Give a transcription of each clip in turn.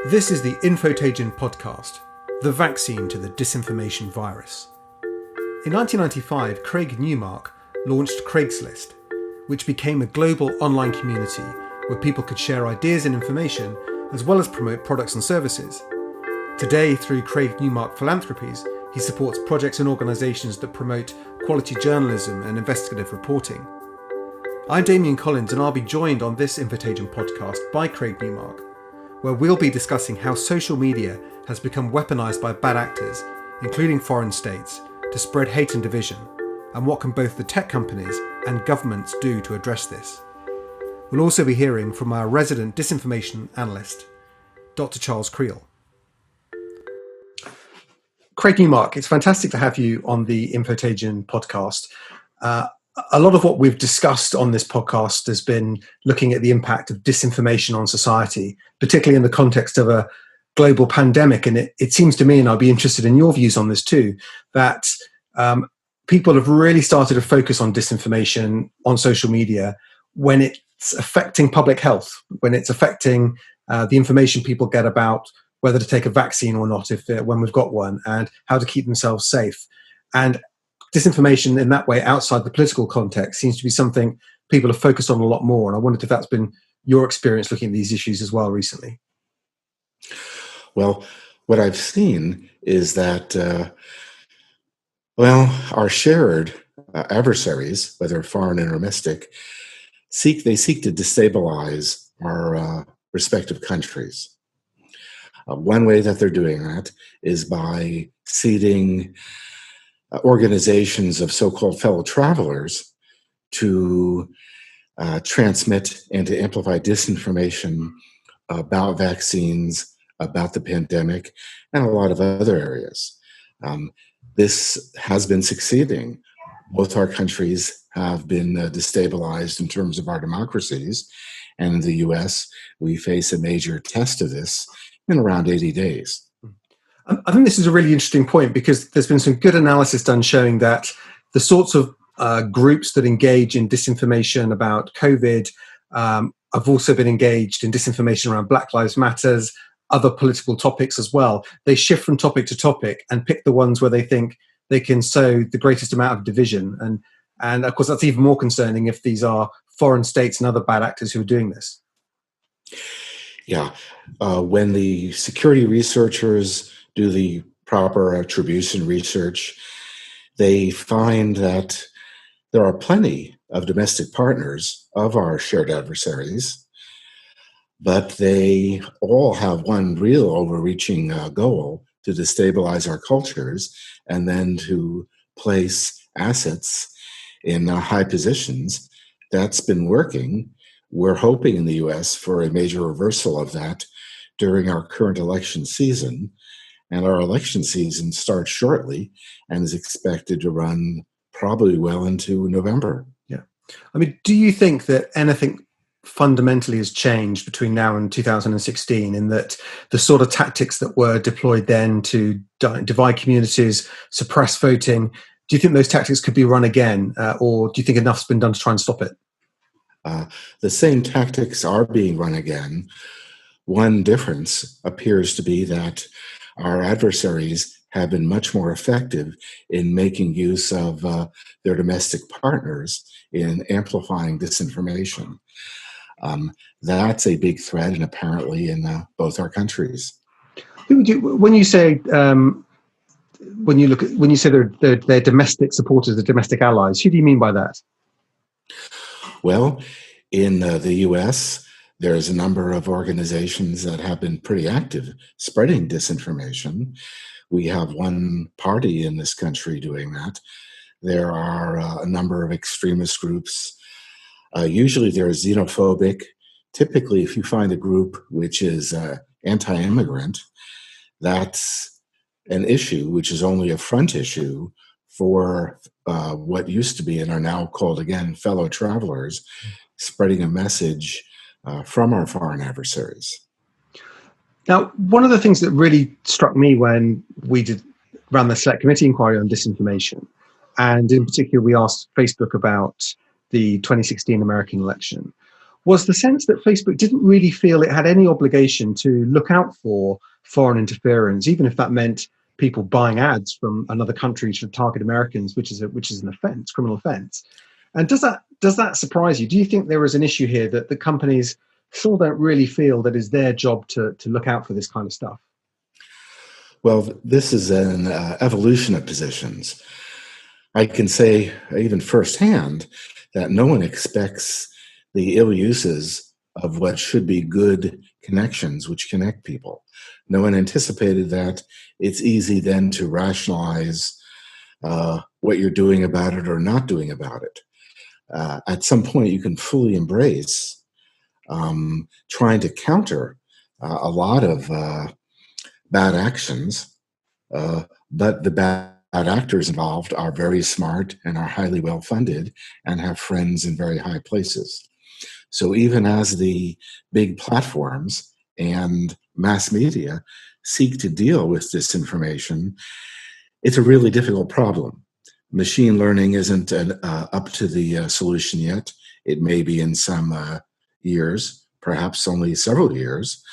This is the Infotagion podcast, the vaccine to the disinformation virus. In 1995, Craig Newmark launched Craigslist, which became a global online community where people could share ideas and information, as well as promote products and services. Today, through Craig Newmark Philanthropies, he supports projects and organisations that promote quality journalism and investigative reporting. I'm Damian Collins, and I'll be joined on this Infotagion podcast by Craig Newmark, where we'll be discussing how social media has become weaponised by bad actors, including foreign states, to spread hate and division, and what can both the tech companies and governments do to address this. We'll also be hearing from our resident disinformation analyst, Dr. Charles Creel. Craig Newmark, it's fantastic to have you on the Infotagion podcast. A lot of what we've discussed on this podcast has been looking at the impact of disinformation on society, particularly in the context of a global pandemic. And it seems to me, and I'll be interested in your views on this too, that people have really started to focus on disinformation on social media when it's affecting public health, when it's affecting the information people get about whether to take a vaccine or not when we've got one, and how to keep themselves safe. And disinformation in that way, outside the political context, seems to be something people have focused on a lot more. And I wondered if that's been your experience looking at these issues as well recently. Well, what I've seen is that, our shared adversaries, whether foreign or domestic, seek to destabilize our respective countries. One way that they're doing that is by seeding organizations of so-called fellow travelers to transmit and to amplify disinformation about vaccines, about the pandemic, and a lot of other areas. This has been succeeding. Both our countries have been destabilized in terms of our democracies, and in the US, we face a major test of this in around 80 days. I think this is a really interesting point, because there's been some good analysis done showing that the sorts of groups that engage in disinformation about COVID have also been engaged in disinformation around Black Lives Matters, other political topics as well. They shift from topic to topic and pick the ones where they think they can sow the greatest amount of division. And of course, that's even more concerning if these are foreign states and other bad actors who are doing this. Yeah. When the security researchers do the proper attribution research, they find that there are plenty of domestic partners of our shared adversaries, but they all have one real overreaching goal: to destabilize our cultures and then to place assets in high positions. That's been working. We're hoping in the US for a major reversal of that during our current election season. And our election season starts shortly and is expected to run probably well into November. Yeah. I mean, do you think that anything fundamentally has changed between now and 2016, in that the sort of tactics that were deployed then to divide communities, suppress voting, do you think those tactics could be run again? Or do you think enough's been done to try and stop it? The same tactics are being run again. One difference appears to be that our adversaries have been much more effective in making use of their domestic partners in amplifying disinformation. That's a big threat, and apparently in both our countries. When you say they're domestic supporters, the domestic allies, who do you mean by that? Well, in the US, there's a number of organizations that have been pretty active spreading disinformation. We have one party in this country doing that. There are a number of extremist groups. Usually they're xenophobic. Typically, if you find a group which is anti-immigrant, that's an issue which is only a front issue for what used to be and are now called, again, fellow travelers, spreading a message from our foreign adversaries. Now, one of the things that really struck me when we ran the Select Committee inquiry on disinformation, and in particular we asked Facebook about the 2016 American election, was the sense that Facebook didn't really feel it had any obligation to look out for foreign interference, even if that meant people buying ads from another country to target Americans, which is an offence, criminal offence. And does that surprise you? Do you think there is an issue here that the companies still don't really feel that it's their job to look out for this kind of stuff? Well, this is an evolution of positions. I can say, even firsthand, that no one expects the ill uses of what should be good connections which connect people. No one anticipated that it's easy then to rationalize what you're doing about it or not doing about it. At some point, you can fully embrace trying to counter a lot of bad actions, but the bad actors involved are very smart and are highly well funded and have friends in very high places. So even as the big platforms and mass media seek to deal with disinformation, it's a really difficult problem. Machine learning isn't up to the solution yet. It may be in some years, perhaps only several years.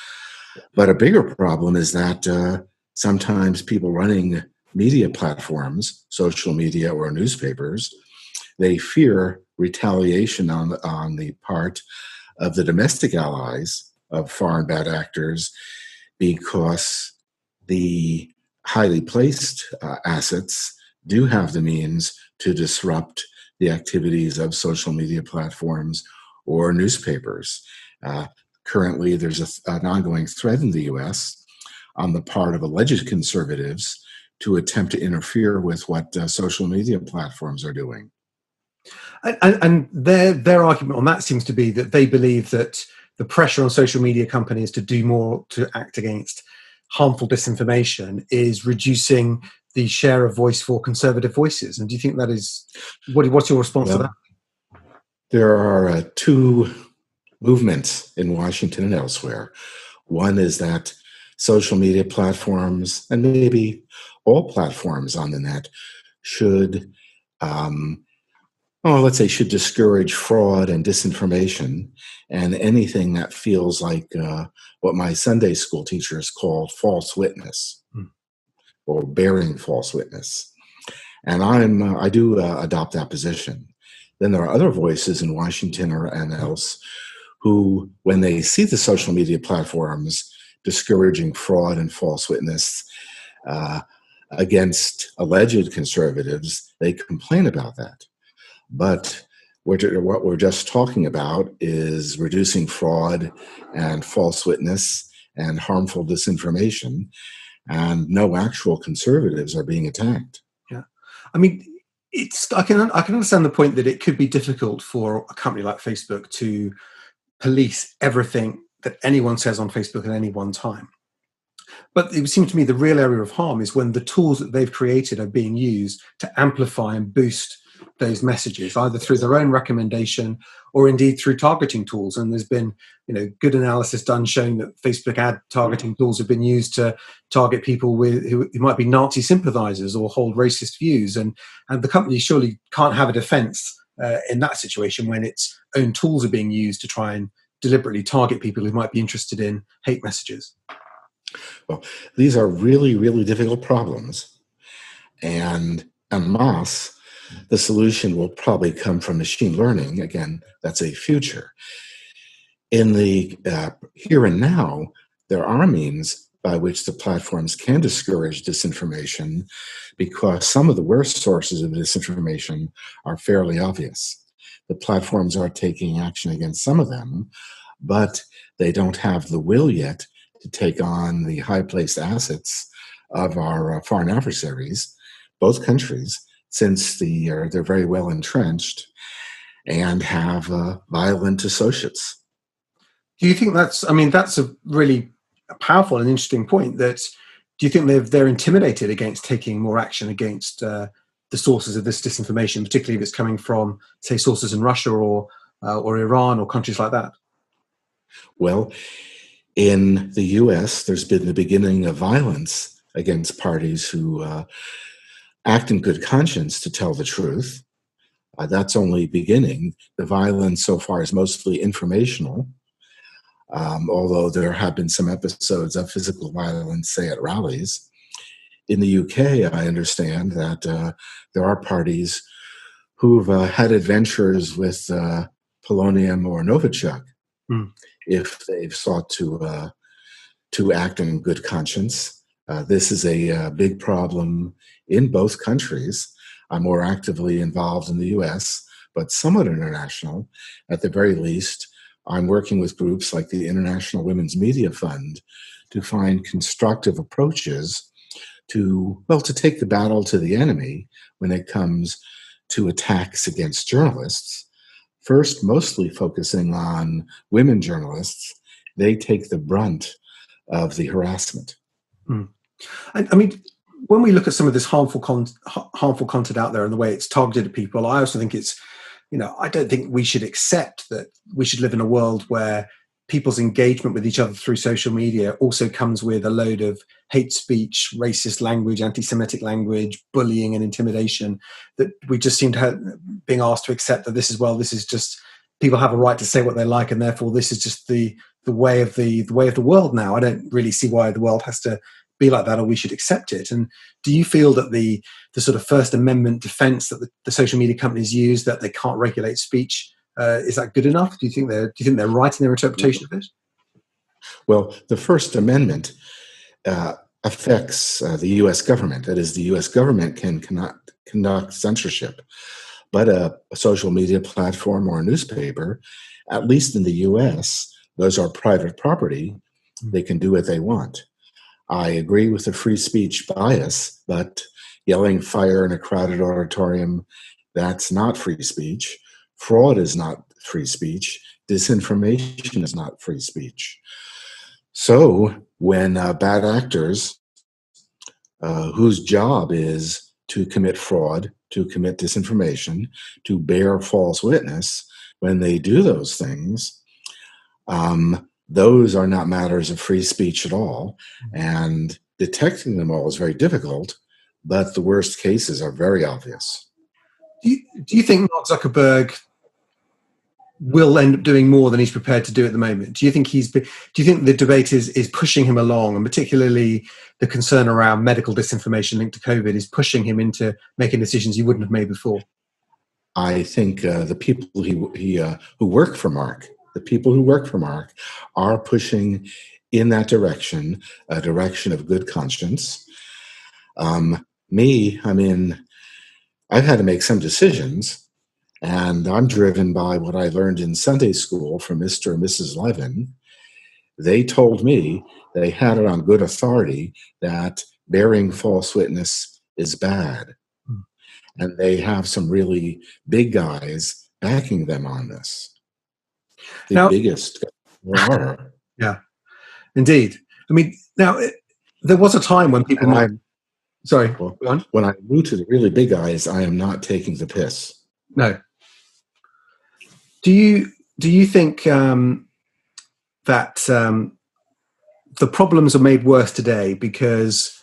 But a bigger problem is that sometimes people running media platforms, social media or newspapers, they fear retaliation on the part of the domestic allies of foreign bad actors because the highly placed assets do have the means to disrupt the activities of social media platforms or newspapers. Currently, there's an ongoing threat in the US on the part of alleged conservatives to attempt to interfere with what social media platforms are doing. And their argument on that seems to be that they believe that the pressure on social media companies to do more to act against harmful disinformation is reducing the share of voice for conservative voices. And do you think that is what's your response to that? There are two movements in Washington and elsewhere. One is that social media platforms, and maybe all platforms on the net, should should discourage fraud and disinformation and anything that feels like what my Sunday school teachers called false witness or bearing false witness. And I do adopt that position. Then there are other voices in Washington and else who, when they see the social media platforms discouraging fraud and false witness against alleged conservatives, they complain about that. But what we're just talking about is reducing fraud and false witness and harmful disinformation, and no actual conservatives are being attacked. Yeah, I mean, I can understand the point that it could be difficult for a company like Facebook to police everything that anyone says on Facebook at any one time. But it would seem to me the real area of harm is when the tools that they've created are being used to amplify and boost those messages, either through their own recommendation or indeed through targeting tools. And there's been, good analysis done showing that Facebook ad targeting tools have been used to target people who might be Nazi sympathizers or hold racist views. And the company surely can't have a defense in that situation when its own tools are being used to try and deliberately target people who might be interested in hate messages. Well, these are really, really difficult problems. And en masse, the solution will probably come from machine learning. Again, that's a future. In the here and now, there are means by which the platforms can discourage disinformation because some of the worst sources of disinformation are fairly obvious. The platforms are taking action against some of them, but they don't have the will yet to take on the high-placed assets of our foreign adversaries, both countries, since they're very well entrenched and have violent associates. Do you think that's a really powerful and interesting point? Do you think they're intimidated against taking more action against the sources of this disinformation, particularly if it's coming from, say, sources in Russia or Iran or countries like that? Well, in the US, there's been the beginning of violence against parties who act in good conscience to tell the truth. That's only beginning. The violence so far is mostly informational, although there have been some episodes of physical violence, say at rallies. In the UK, I understand that there are parties who've had adventures with polonium or Novichok Mm. if they've sought to act in good conscience. This is a big problem in both countries. I'm more actively involved in the US, but somewhat international. At the very least, I'm working with groups like the International Women's Media Fund to find constructive approaches to take the battle to the enemy when it comes to attacks against journalists. First, mostly focusing on women journalists. They take the brunt of the harassment. Mm. I mean, when we look at some of this harmful content out there and the way it's targeted at people, I also think it's, I don't think we should accept that we should live in a world where people's engagement with each other through social media also comes with a load of hate speech, racist language, anti-Semitic language, bullying and intimidation, that we just seem to have being asked to accept that this is just, people have a right to say what they like, and therefore this is just the way of the world now. I don't really see why the world has to be like that, or we should accept it. And do you feel that the sort of First Amendment defense that the social media companies use, that they can't regulate speech, is that good enough? Do you think they're right in their interpretation of this? Well, the First Amendment affects the U.S. government. That is, the U.S. government can conduct censorship, but a social media platform or a newspaper, at least in the U.S., those are private property. They can do what they want. I agree with the free speech bias, but yelling fire in a crowded auditorium, that's not free speech. Fraud is not free speech. Disinformation is not free speech. So when bad actors whose job is to commit fraud, to commit disinformation, to bear false witness, when they do those things, those are not matters of free speech at all. And detecting them all is very difficult, but the worst cases are very obvious. Do you think Mark Zuckerberg will end up doing more than he's prepared to do at the moment? Do you think the debate is pushing him along, and particularly the concern around medical disinformation linked to COVID is pushing him into making decisions he wouldn't have made before? I think the people who work for Mark, are pushing in that direction, a direction of good conscience. I've had to make some decisions, and I'm driven by what I learned in Sunday school from Mr. and Mrs. Levin. They told me, they had it on good authority, that bearing false witness is bad. And they have some really big guys backing them on this. The biggest there are. Yeah, indeed. I mean, now, there was a time when people Sorry, go on. When I move to the really big guys, I am not taking the piss. No. Do you think that the problems are made worse today because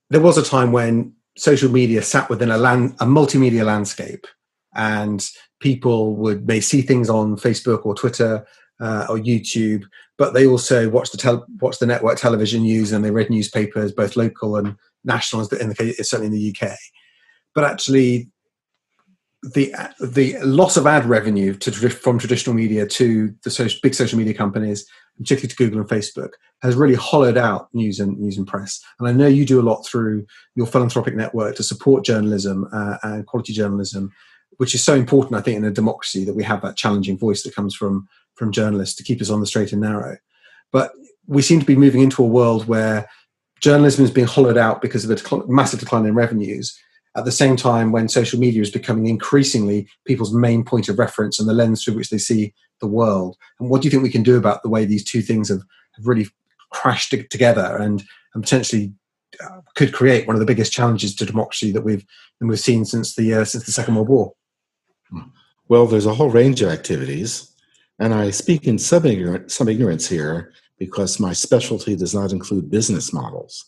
there was a time when social media sat within a multimedia landscape, and people may see things on Facebook or Twitter or YouTube, but they also watched the network television news, and they read newspapers, both local and national, certainly in the UK. But actually, the loss of ad revenue from traditional media to the big social media companies, particularly to Google and Facebook, has really hollowed out news and press. And I know you do a lot through your philanthropic network to support journalism and quality journalism, which is so important, I think, in a democracy, that we have that challenging voice that comes from journalists to keep us on the straight and narrow. But we seem to be moving into a world where journalism is being hollowed out because of a massive decline in revenues, at the same time when social media is becoming increasingly people's main point of reference and the lens through which they see the world. And what do you think we can do about the way these two things have really crashed together and potentially could create one of the biggest challenges to democracy that we've seen since the Second World War? Well, there's a whole range of activities, and I speak in some ignorance here because my specialty does not include business models.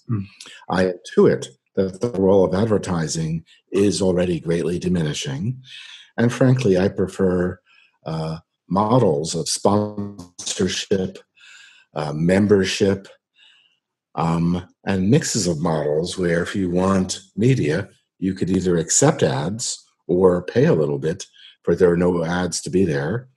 I intuit that the role of advertising is already greatly diminishing. And frankly, I prefer models of sponsorship, membership, and mixes of models where if you want media, you could either accept ads or pay a little bit for there are no ads to be there.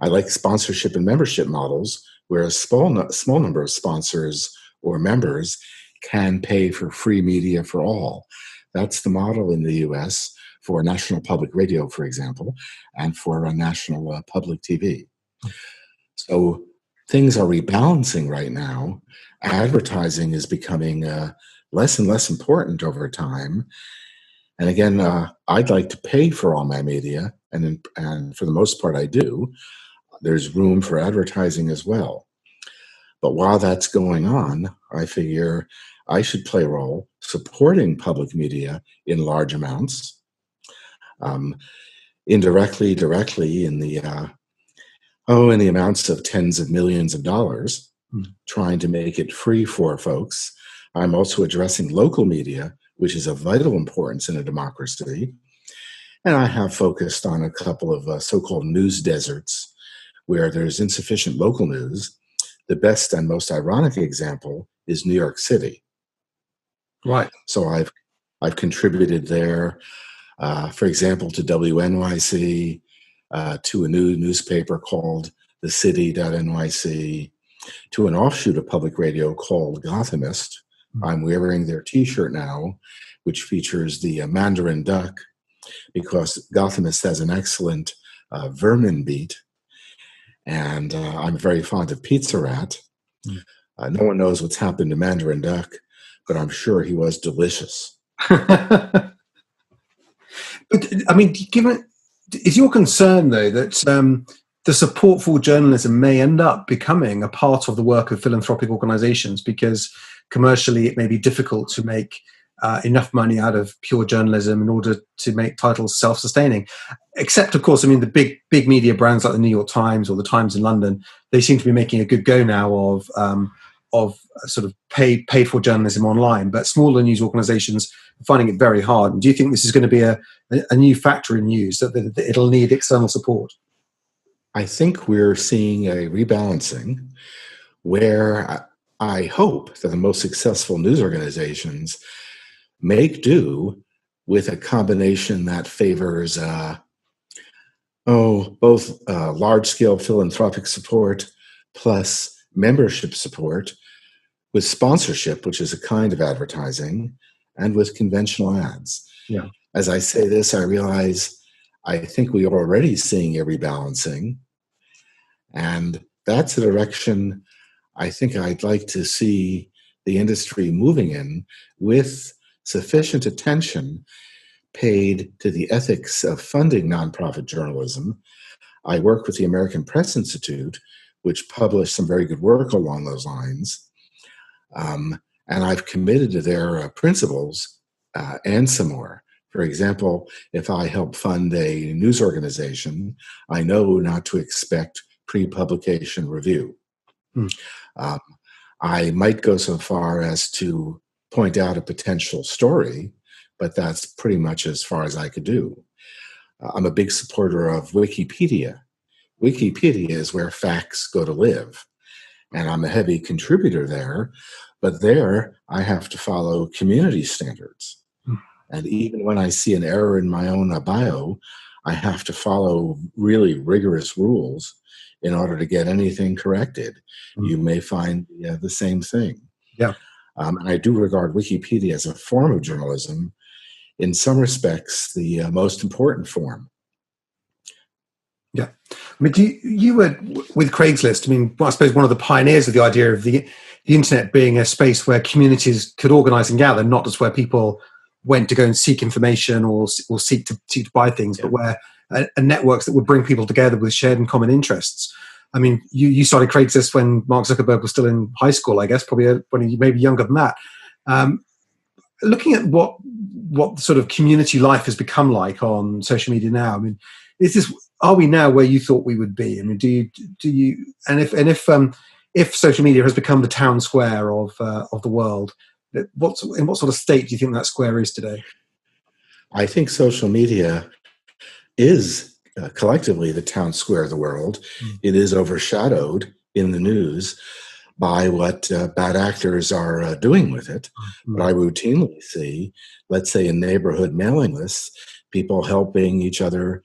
I like sponsorship and membership models where a small number of sponsors or members can pay for free media for all. That's the model in the US for National Public Radio, for example, and for a National Public TV. So things are rebalancing right now. Advertising is becoming less and less important over time. And again, I'd like to pay for all my media, and for the most part I do. There's room for advertising as well. But while that's going on, I figure I should play a role supporting public media in large amounts, indirectly, directly in the amounts of tens of millions of dollars, trying to make it free for folks. I'm also addressing local media, which is of vital importance in a democracy. And I have focused on a couple of so-called news deserts where there's insufficient local news. The best and most ironic example is New York City. Right. So I've contributed there, for example, to WNYC, to a new newspaper called thecity.nyc, to an offshoot of public radio called Gothamist. I'm wearing their T-shirt now, which features the Mandarin duck, because Gothamist has an excellent vermin beat. And I'm very fond of Pizza Rat. No one knows what's happened to Mandarin Duck, but I'm sure he was delicious. But I mean, is your concern though that the support for journalism may end up becoming a part of the work of philanthropic organizations, because commercially it may be difficult to make enough money out of pure journalism in order to make titles self-sustaining? Except, of course, I mean, the big media brands like the New York Times or the Times in London, they seem to be making a good go now of sort of paid for journalism online. But smaller news organizations are finding it very hard. And do you think this is going to be a new factor in news, that it'll need external support? I think we're seeing a rebalancing where I hope that the most successful news organizations make do with a combination that favors both large-scale philanthropic support plus membership support, with sponsorship, which is a kind of advertising, and with conventional ads. Yeah. As I say this, I realize I think we are already seeing a rebalancing, and that's the direction I think I'd like to see the industry moving in, with sufficient attention paid to the ethics of funding nonprofit journalism. I work with the American Press Institute, which published some very good work along those lines. And I've committed to their principles and some more. For example, if I help fund a news organization, I know not to expect pre-publication review. I might go so far as to point out a potential story, but that's pretty much as far as I could do. I'm a big supporter of Wikipedia. Wikipedia is where facts go to live, and I'm a heavy contributor there, but there I have to follow community standards. And even when I see an error in my own bio, I have to follow really rigorous rules in order to get anything corrected. You may find the same thing. Yeah. And I do regard Wikipedia as a form of journalism, in some respects, the most important form. Yeah. I mean, you were with Craigslist, I mean, I suppose one of the pioneers of the idea of the internet being a space where communities could organize and gather, not just where people went to go and seek information or seek to buy things, but where networks that would bring people together with shared and common interests. I mean, you started Craigslist when Mark Zuckerberg was still in high school, I guess, probably when he maybe younger than that. Looking at what sort of community life has become like on social media now, I mean, are we now where you thought we would be? I mean, do you, and if social media has become the town square of the world, in what sort of state do you think that square is today? I think social media is collectively the town square of the world. Mm. It is overshadowed in the news by what bad actors are doing with it. But Mm. I routinely see, let's say, in neighborhood mailing lists, people helping each other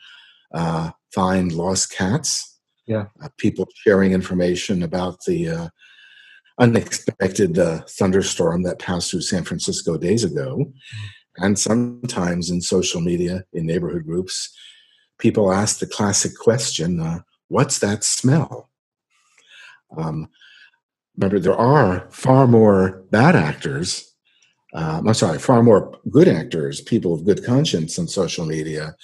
find lost cats, Yeah. people sharing information about the unexpected thunderstorm that passed through San Francisco days ago. Mm. And sometimes in social media, in neighborhood groups, people ask the classic question, what's that smell? Um, Remember, there are far more bad actors. I'm sorry, far more good actors, people of good conscience on social media,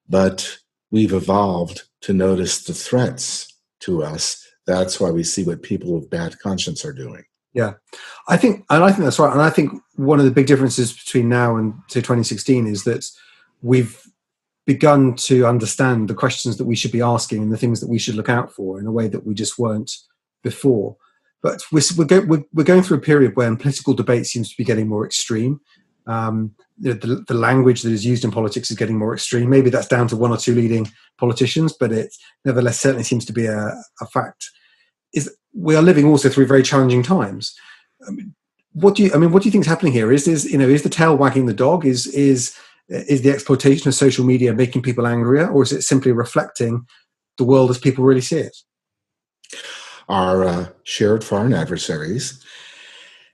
but we've evolved to notice the threats to us. That's why we see what people of bad conscience are doing. Yeah, I think that's right. And I think one of the big differences between now and say 2016 is that we've begun to understand the questions that we should be asking and the things that we should look out for in a way that we just weren't before. But we're going through a period when political debate seems to be getting more extreme. The language that is used in politics is getting more extreme. Maybe that's down to one or two leading politicians, but it nevertheless certainly seems to be a fact. We are living also through very challenging times. What do you think is happening here? Is the tail wagging the dog? Is the exploitation of social media making people angrier, or is it simply reflecting the world as people really see it? Our shared foreign adversaries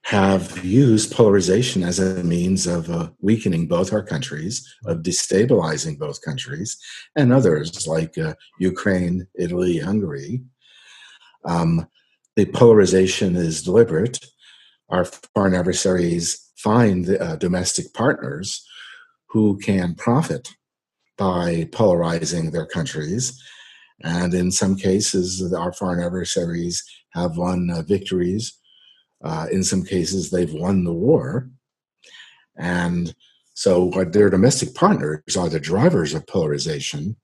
have used polarization as a means of weakening both our countries, of destabilizing both countries, and others like Ukraine, Italy, Hungary. Um, the polarization is deliberate. Our foreign adversaries find domestic partners who can profit by polarizing their countries. And in some cases, our foreign adversaries have won victories. In some cases, they've won the war. And so their domestic partners are the drivers of polarization,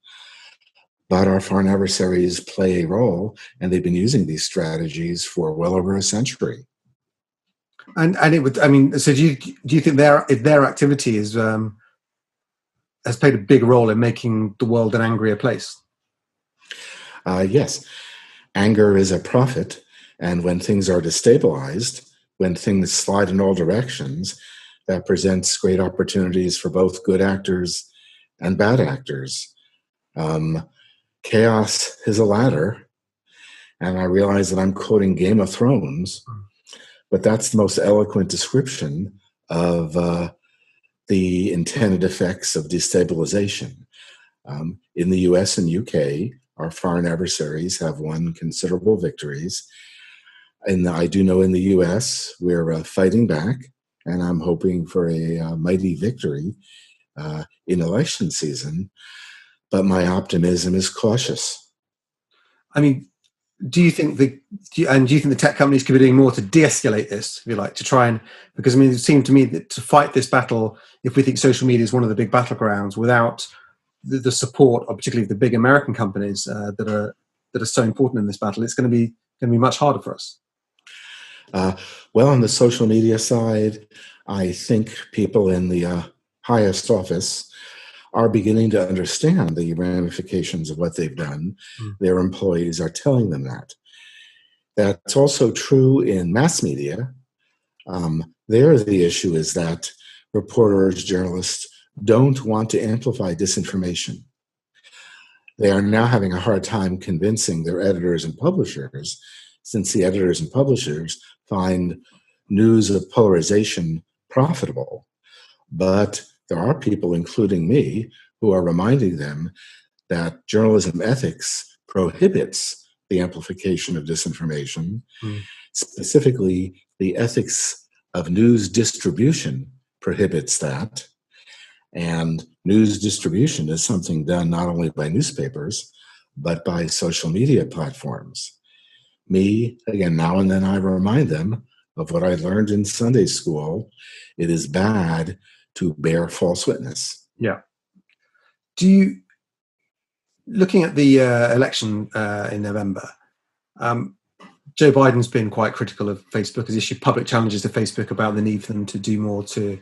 but our foreign adversaries play a role, and they've been using these strategies for well over a century. And it would. I mean, so do you think their activity has played a big role in making the world an angrier place? Yes, anger is a profit, and when things are destabilized, when things slide in all directions, that presents great opportunities for both good actors and bad actors. Um, Chaos is a ladder, and I realize that I'm quoting Game of Thrones, but that's the most eloquent description of the intended effects of destabilization. In the US and UK, our foreign adversaries have won considerable victories. And I do know in the US, we're fighting back, and I'm hoping for a mighty victory in election season. But my optimism is cautious. I mean, do you think the tech companies could be doing more to de-escalate this, if you like, to try and, because it seemed to me that to fight this battle, if we think social media is one of the big battlegrounds, without the support of particularly the big American companies that are so important in this battle, it's going to be much harder for us. Well, on the social media side, I think people in the highest office are beginning to understand the ramifications of what they've done. Mm. Their employees are telling them that. That's also true in mass media. There, the issue is that reporters, journalists don't want to amplify disinformation. They are now having a hard time convincing their editors and publishers, since the editors and publishers find news of polarization profitable. But there are people, including me, who are reminding them that journalism ethics prohibits the amplification of disinformation. Mm. Specifically, the ethics of news distribution prohibits that. And news distribution is something done not only by newspapers, but by social media platforms. Me, again, now and then I remind them of what I learned in Sunday school. It is bad to bear false witness. Yeah. Looking at the election in November, um, Joe Biden's been quite critical of Facebook, has issued public challenges to Facebook about the need for them to do more to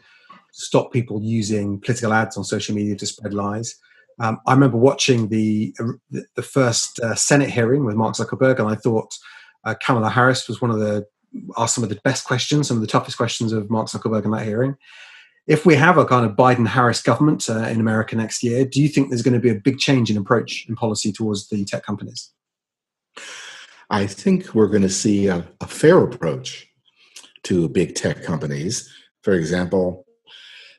stop people using political ads on social media to spread lies. I remember watching the first Senate hearing with Mark Zuckerberg, and I thought Kamala Harris was asked some of the best questions, some of the toughest questions of Mark Zuckerberg in that hearing. If we have a kind of Biden-Harris government in America next year, do you think there's going to be a big change in approach and policy towards the tech companies? I think we're going to see a fair approach to big tech companies. For example,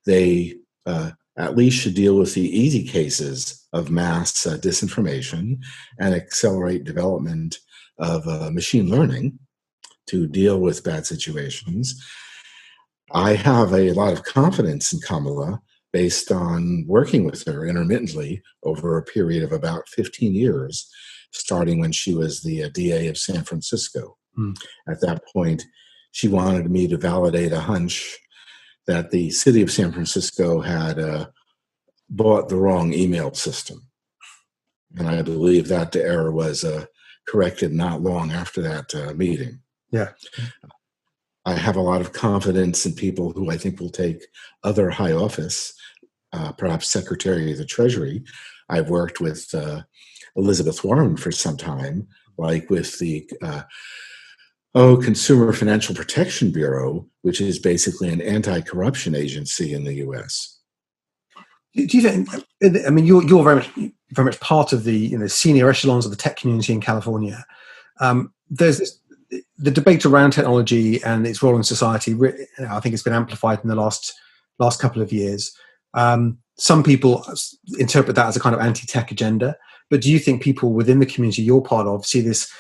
they at least should deal with the easy cases of mass disinformation and accelerate development of machine learning to deal with bad situations. I have a lot of confidence in Kamala based on working with her intermittently over a period of about 15 years, starting when she was the DA of San Francisco. At that point, she wanted me to validate a hunch that the city of San Francisco had bought the wrong email system. And I believe that the error was corrected not long after that meeting. Yeah. I have a lot of confidence in people who I think will take other high office, perhaps Secretary of the Treasury. I've worked with Elizabeth Warren for some time, like with the Consumer Financial Protection Bureau, which is basically an anti-corruption agency in the U.S. Do you think? I mean, you're very much part of the senior echelons of the tech community in California. There's the debate around technology and its role in society. I think it's been amplified in the last couple of years. Some people interpret that as a kind of anti-tech agenda. But do you think people within the community you're part of see this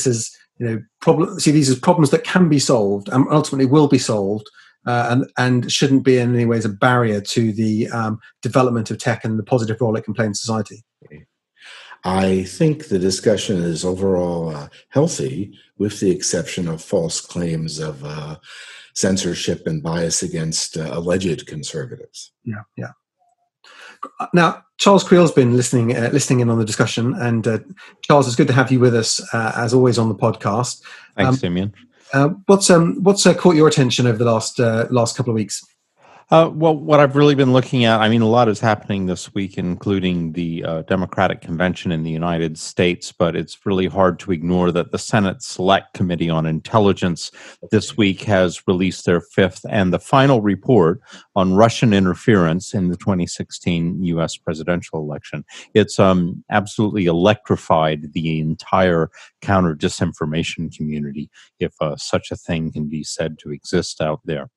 as these as problems that can be solved and ultimately will be solved, and shouldn't be in any ways a barrier to the development of tech and the positive role it can play in society? I think the discussion is overall healthy, with the exception of false claims of censorship and bias against alleged conservatives. Yeah. Now, Charles Creel's been listening in on the discussion, and Charles, it's good to have you with us as always on the podcast. Thanks, Damian. What's caught your attention over the last couple of weeks? Well, what I've really been looking at, I mean, a lot is happening this week, including the Democratic Convention in the United States, but it's really hard to ignore that the Senate Select Committee on Intelligence this week has released their fifth and the final report on Russian interference in the 2016 U.S. presidential election. It's absolutely electrified the entire counter-disinformation community, if such a thing can be said to exist out there.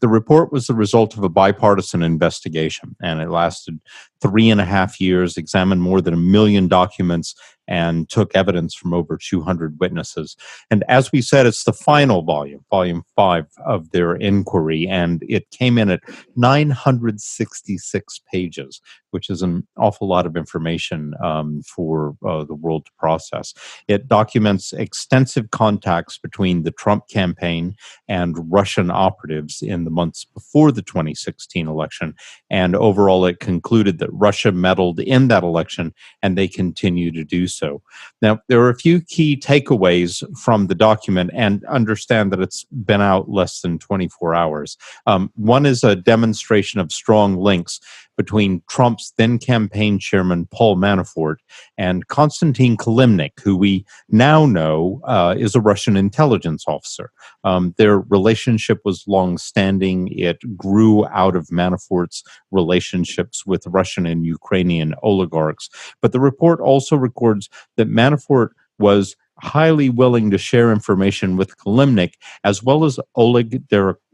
The report was the result of a bipartisan investigation, and it lasted 3.5 years, examined more than 1 million documents, and took evidence from over 200 witnesses. And as we said, it's the final volume 5 of their inquiry, and it came in at 966 pages, which is an awful lot of information for the world to process. It documents extensive contacts between the Trump campaign and Russian operatives in the months before the 2016 election, and overall it concluded that Russia meddled in that election, and they continue to do so. Now, there are a few key takeaways from the document, and understand that it's been out less than 24 hours. One is a demonstration of strong links between Trump's then campaign chairman, Paul Manafort, and Konstantin Kilimnik, who we now know is a Russian intelligence officer. Their relationship was long-standing. It grew out of Manafort's relationships with Russian and Ukrainian oligarchs. But the report also records that Manafort was highly willing to share information with Kilimnik, as well as Oleg Deripaska,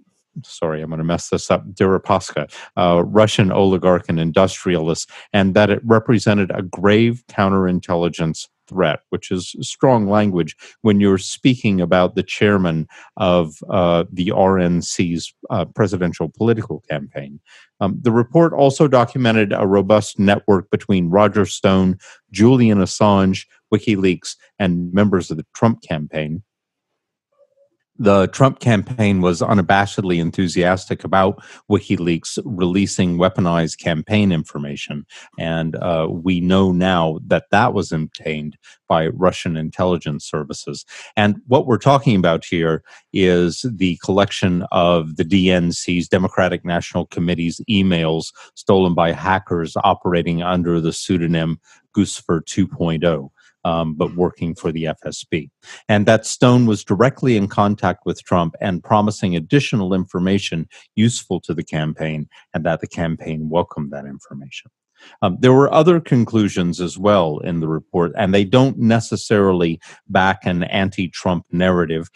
Russian oligarch and industrialist, and that it represented a grave counterintelligence threat, which is strong language when you're speaking about the chairman of the RNC's presidential political campaign. The report also documented a robust network between Roger Stone, Julian Assange, WikiLeaks, and members of the Trump campaign. The Trump campaign was unabashedly enthusiastic about WikiLeaks releasing weaponized campaign information. And we know now that that was obtained by Russian intelligence services. And what we're talking about here is the collection of the DNC's, Democratic National Committee's, emails stolen by hackers operating under the pseudonym Guccifer 2.0. But working for the FSB. And that Stone was directly in contact with Trump and promising additional information useful to the campaign, and that the campaign welcomed that information. There were other conclusions as well in the report, and they don't necessarily back an anti-Trump narrative.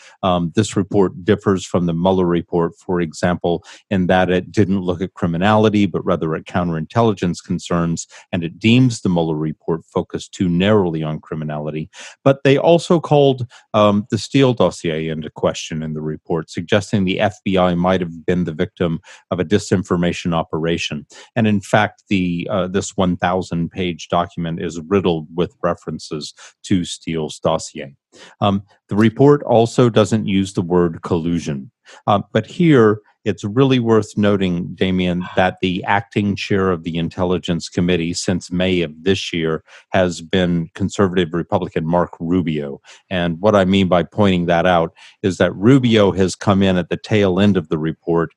This report differs from the Mueller report, for example, in that it didn't look at criminality, but rather at counterintelligence concerns, and it deems the Mueller report focused too narrowly on criminality. But they also called the Steele dossier into question in the report, suggesting the FBI might have been the victim of a disinformation operation. And in fact, this 1,000-page document is riddled with references to Steele's dossier. The report also doesn't use the word collusion. But here, it's really worth noting, Damian, that the acting chair of the Intelligence Committee since May of this year has been conservative Republican Mark Rubio. And what I mean by pointing that out is that Rubio has come in at the tail end of the report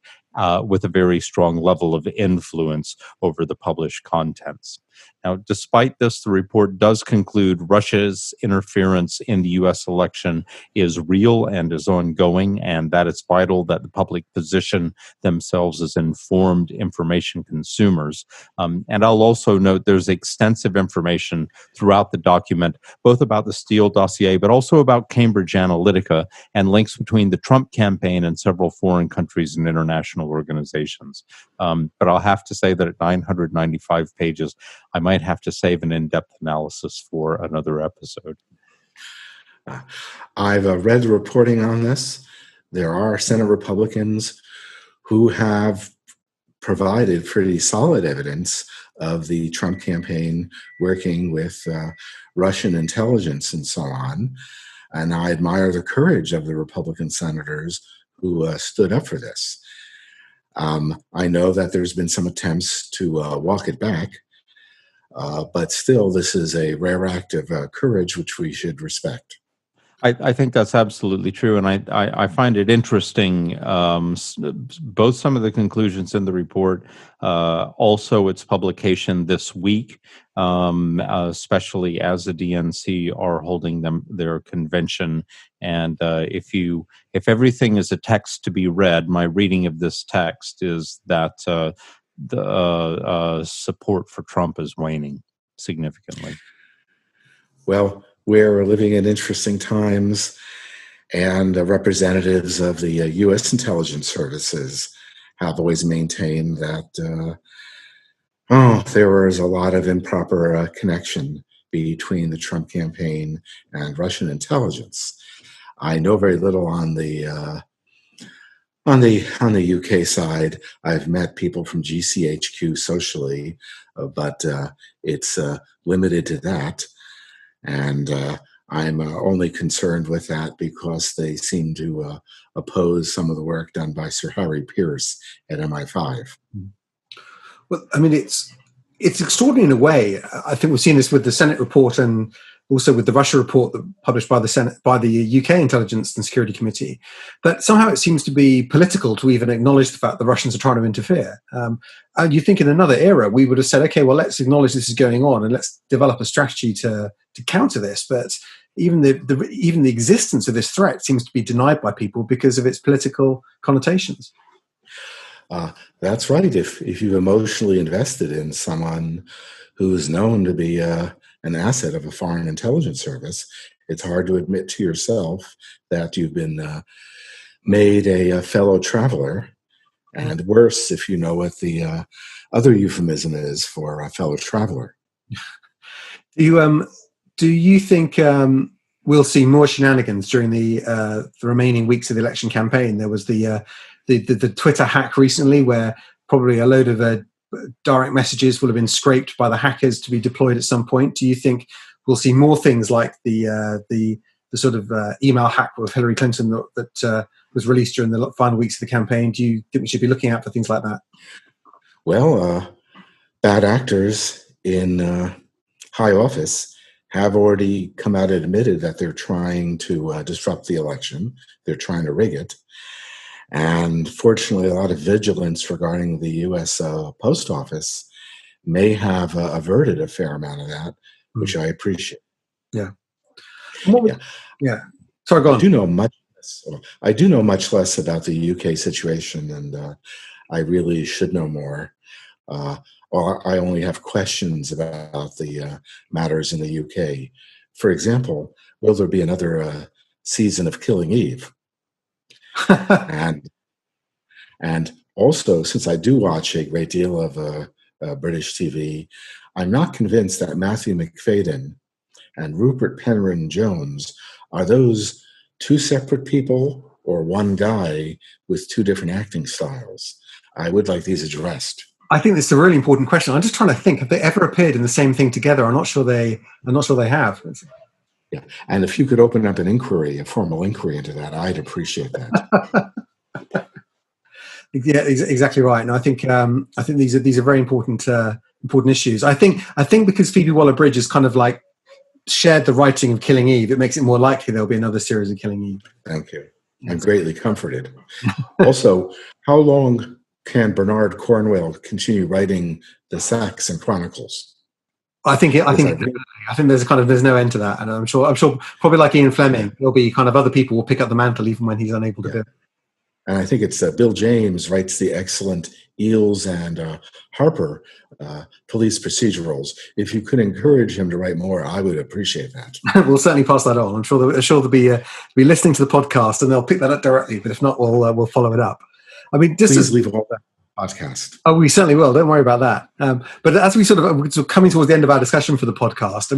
with a very strong level of influence over the published contents. Now, despite this, the report does conclude Russia's interference in the U.S. election is real and is ongoing, and that it's vital that the public position themselves as informed information consumers. And I'll also note there's extensive information throughout the document, both about the Steele dossier, but also about Cambridge Analytica and links between the Trump campaign and several foreign countries and international organizations. But I'll have to say that at 995 pages, I might have to save an in-depth analysis for another episode. I've read the reporting on this. There are Senate Republicans who have provided pretty solid evidence of the Trump campaign working with Russian intelligence and so on. And I admire the courage of the Republican senators who stood up for this. I know that there's been some attempts to walk it back. But still, this is a rare act of courage, which we should respect. I think that's absolutely true. And I find it interesting, both some of the conclusions in the report, also its publication this week, especially as the DNC are holding their convention. And if everything is a text to be read, my reading of this text is that the support for Trump is waning significantly. Well, we're living in interesting times, and representatives of the U.S. intelligence services have always maintained that there was a lot of improper connection between the Trump campaign and Russian intelligence. I know very little on the UK side. I've met people from GCHQ socially, but it's limited to that. And I'm only concerned with that because they seem to oppose some of the work done by Sir Harry Pierce at MI5. Well, I mean, it's extraordinary in a way. I think we've seen this with the Senate report and also with the Russia report that published by the UK Intelligence and Security Committee, that somehow it seems to be political to even acknowledge the fact the Russians are trying to interfere. And you think in another era, we would have said, okay, well, let's acknowledge this is going on and let's develop a strategy to counter this. But even the existence of this threat seems to be denied by people because of its political connotations. That's right. If you've emotionally invested in someone who's known to be an asset of a foreign intelligence service, it's hard to admit to yourself that you've been made a fellow traveler. And worse, if you know what the other euphemism is for a fellow traveler. Do you think we'll see more shenanigans during the remaining weeks of the election campaign? There was the Twitter hack recently, where probably a load of direct messages will have been scraped by the hackers to be deployed at some point. Do you think we'll see more things like the sort of email hack with Hillary Clinton that was released during the final weeks of the campaign? Do you think we should be looking out for things like that? Well, bad actors in high office have already come out and admitted that they're trying to disrupt the election. They're trying to rig it. And fortunately, a lot of vigilance regarding the U.S. Post Office may have averted a fair amount of that, which I appreciate. Yeah. Yeah. Sorry, go on. I do know much less about the UK situation, and I really should know more. Or I only have questions about the matters in the UK. For example, will there be another season of Killing Eve? and also, since I do watch a great deal of British TV, I'm not convinced that Matthew McFadyen and Rupert Penryn-Jones are those two separate people or one guy with two different acting styles. I would like these addressed. I think this is a really important question. I'm just trying to think, have they ever appeared in the same thing together? I'm not sure they have. Yeah, and if you could open up a formal inquiry into that, I'd appreciate that. Yeah, exactly right. And I think these are very important issues. I think because Phoebe Waller-Bridge has kind of like shared the writing of Killing Eve, it makes it more likely there'll be another series of Killing Eve. Thank you. I'm greatly comforted. Also, how long can Bernard Cornwell continue writing the Saxon Chronicles? I think there's no end to that, and I'm sure probably like Ian Fleming, there'll be kind of other people will pick up the mantle even when he's unable to do it. And I think it's Bill James writes the excellent Eels and Harper police procedurals. If you could encourage him to write more, I would appreciate that. We'll certainly pass that on. I'm sure they'll be listening to the podcast and they'll pick that up directly. But if not, we'll follow it up. I mean, please leave all that podcast. Oh, we certainly will. Don't worry about that. But as we sort of coming towards the end of our discussion for the podcast,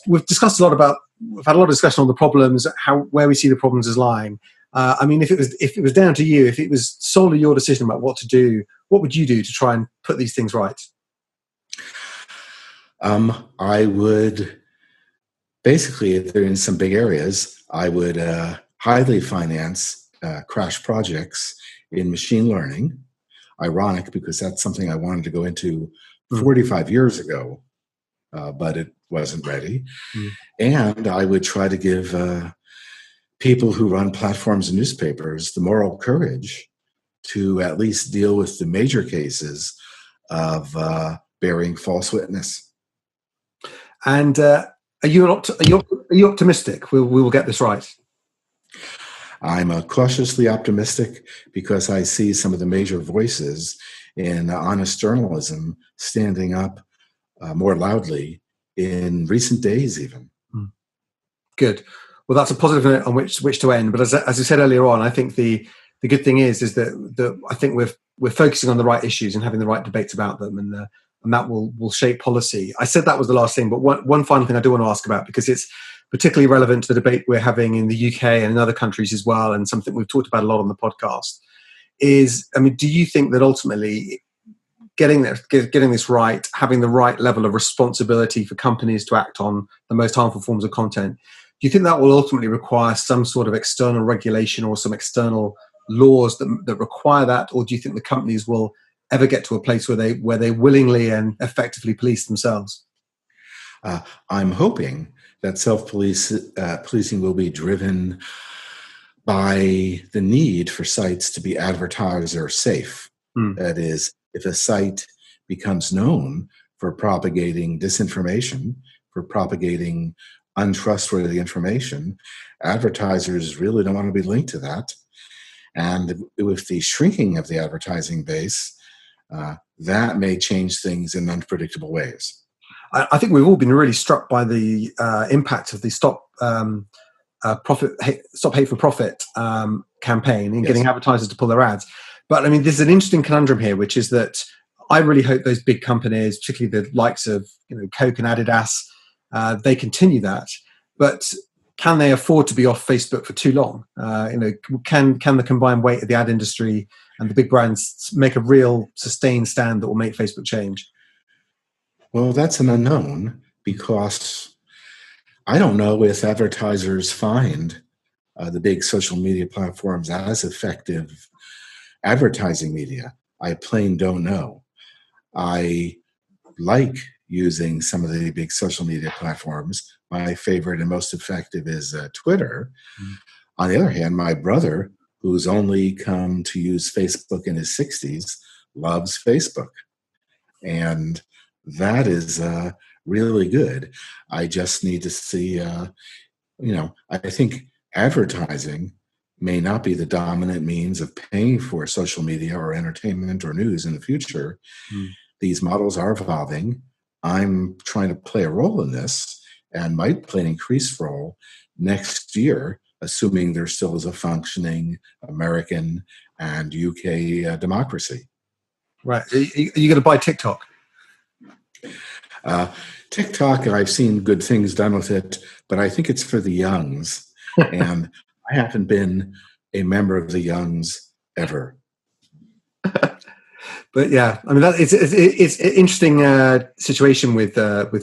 we've discussed a lot about. We've had a lot of discussion on the problems, where we see the problems as lying. If it was down to you, if it was solely your decision about what to do, what would you do to try and put these things right? I would basically, if they're in some big areas, I would highly finance crash projects in machine learning. Ironic, because that's something I wanted to go into 45 years ago, but it wasn't ready. And I would try to give people who run platforms and newspapers the moral courage to at least deal with the major cases of bearing false witness. And are you optimistic we will get this right? I'm cautiously optimistic because I see some of the major voices in honest journalism standing up more loudly in recent days even. Good. Well, that's a positive note on which to end. But as I said earlier on, I think the good thing is that I think we're focusing on the right issues and having the right debates about them, and that will shape policy. I said that was the last thing, but one final thing I do want to ask about, because it's particularly relevant to the debate we're having in the UK and in other countries as well, and something we've talked about a lot on the podcast, is, do you think that ultimately getting this right, having the right level of responsibility for companies to act on the most harmful forms of content, do you think that will ultimately require some sort of external regulation or some external laws that require that, or do you think the companies will ever get to a place where they willingly and effectively police themselves? I'm hoping that policing will be driven by the need for sites to be advertiser safe. That is, if a site becomes known for propagating disinformation, for propagating untrustworthy information, advertisers really don't want to be linked to that. And with the shrinking of the advertising base, that may change things in unpredictable ways. I think we've all been really struck by the impact of the Stop Hate for Profit campaign in getting advertisers to pull their ads. But there's an interesting conundrum here, which is that I really hope those big companies, particularly the likes of Coke and Adidas, they continue that. But can they afford to be off Facebook for too long? Can the combined weight of the ad industry and the big brands make a real sustained stand that will make Facebook change? Well, that's an unknown, because I don't know if advertisers find the big social media platforms as effective advertising media. I plain don't know. I like using some of the big social media platforms. My favorite and most effective is Twitter. Mm. On the other hand, my brother, who's only come to use Facebook in his 60s, loves Facebook. And that is really good. I just need to see, I think advertising may not be the dominant means of paying for social media or entertainment or news in the future. Mm. These models are evolving. I'm trying to play a role in this and might play an increased role next year, assuming there still is a functioning American and UK democracy. Right. Are you going to buy TikTok? TikTok, I've seen good things done with it, but I think it's for the youngs. And I haven't been a member of the youngs ever. But yeah, I mean, it's an interesting situation with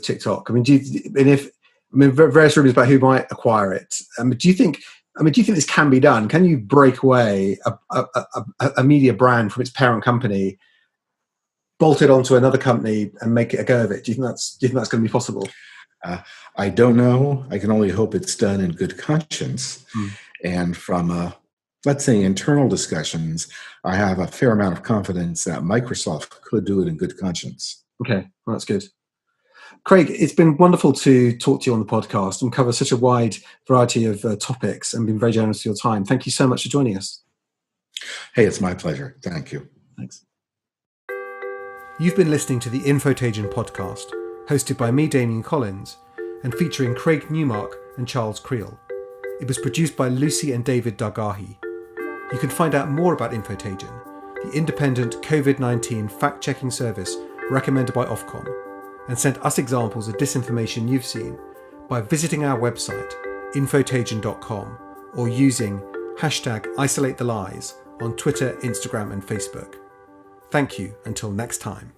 TikTok. I mean, various rumors about who might acquire it. Do you think this can be done? Can you break away a media brand from its parent company, bolt it onto another company, and make it a go of it? Do you think that's going to be possible? I don't know. I can only hope it's done in good conscience. And from let's say internal discussions, I have a fair amount of confidence that Microsoft could do it in good conscience. Okay, well, that's good. Craig, it's been wonderful to talk to you on the podcast and cover such a wide variety of topics and been very generous with your time. Thank you so much for joining us. Hey, it's my pleasure. Thank you. Thanks. You've been listening to the Infotagion podcast, hosted by me, Damian Collins, and featuring Craig Newmark and Charles Creel. It was produced by Lucy and David Dargahi. You can find out more about Infotagion, the independent COVID-19 fact-checking service recommended by Ofcom, and send us examples of disinformation you've seen by visiting our website, infotagion.com, or using #IsolateTheLies on Twitter, Instagram, and Facebook. Thank you until next time.